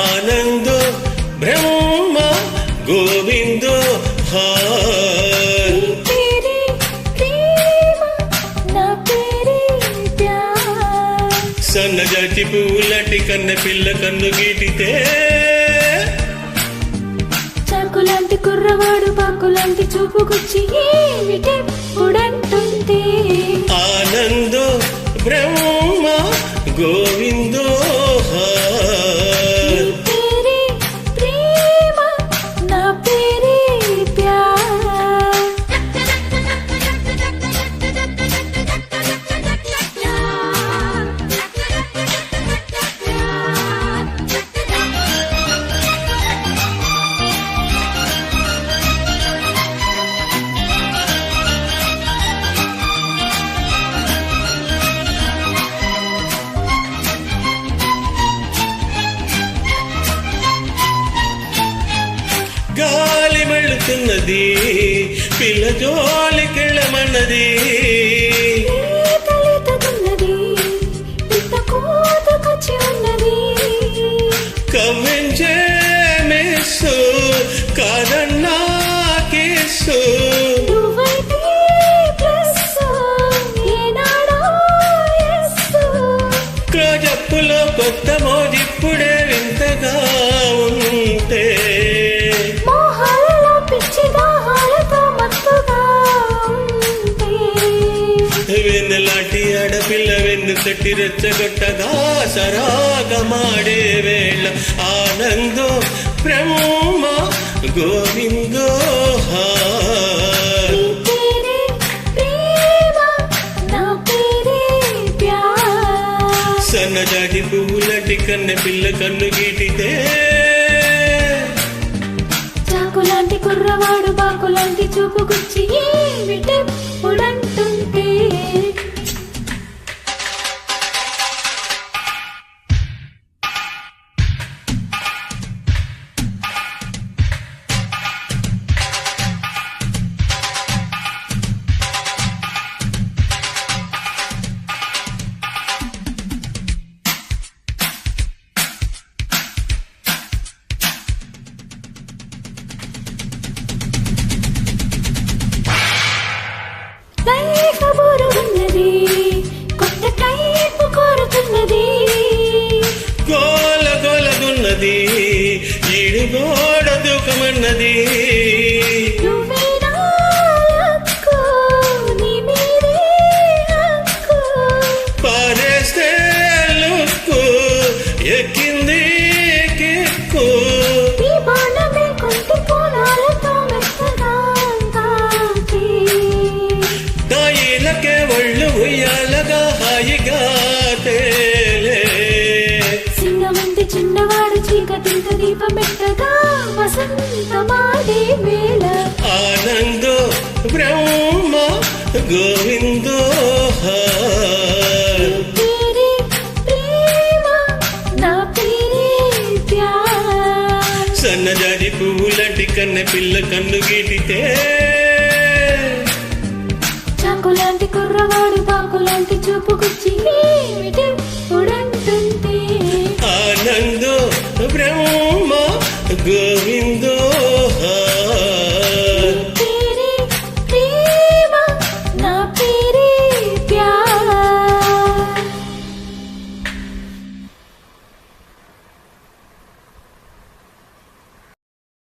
ఆనందో బ్రహ్మ గోవిందో సన్నజాతి పువ్వులాంటి కన్న పిల్ల కన్ను గీటితే చాకులాంటి కుర్రవాడు పాకులాంటి చూపుకొచ్చి ఏమిటే ఉడంటుంది. ఆనందో బ్రహ్మ గోవిందో గాలి మెళ్ళుతున్నది పిల్ల జోలికెళ్ళమన్నది కవ్వించే మేసు కాదన్నా కేసు క్లోజప్పులో కొత్త మోజిప్పుడే వింతగా ఉంటే వెన్నెలాంటి ఆడపిల్ల వెన్ను తట్టి రెచ్చగొట్టగా సరాగమాడే వేళ ఆనందో బ్రహ్మ గోవిందో సన్నజాతి పువ్వులాంటి కన్నె పిల్ల కన్ను గీటితే చాకులాంటి కుర్రవాడు బాకులాంటి చూపుకొచ్చి ఏమిటే ఉడంటుంటే. కొత్త టైపు కోరుతున్నది గోల గోలగున్నది ఈడు గోడ దూకమన్నది పారేస్తే లుక్కు ఎక్కింది కిక్కు దాయిలకే ఒళ్ళు ఉయ్యాలగా హాయిగా తేలే సింగమంది చిన్నవాడు చీకటింత దీపమెట్టగా వసంతమాడే వేళ ఆనందో బ్రహ్మ గోవిందో సన్నజాతి పువ్వులాంటి కన్నె పిల్ల కన్ను గీటితే చాకులాంటి కుర్రవాడు పాకులాంటి చూపుకొచ్చి ఏమిటే ఉడంటుంది. ఆనందో బ్రహ్మ గోవిందో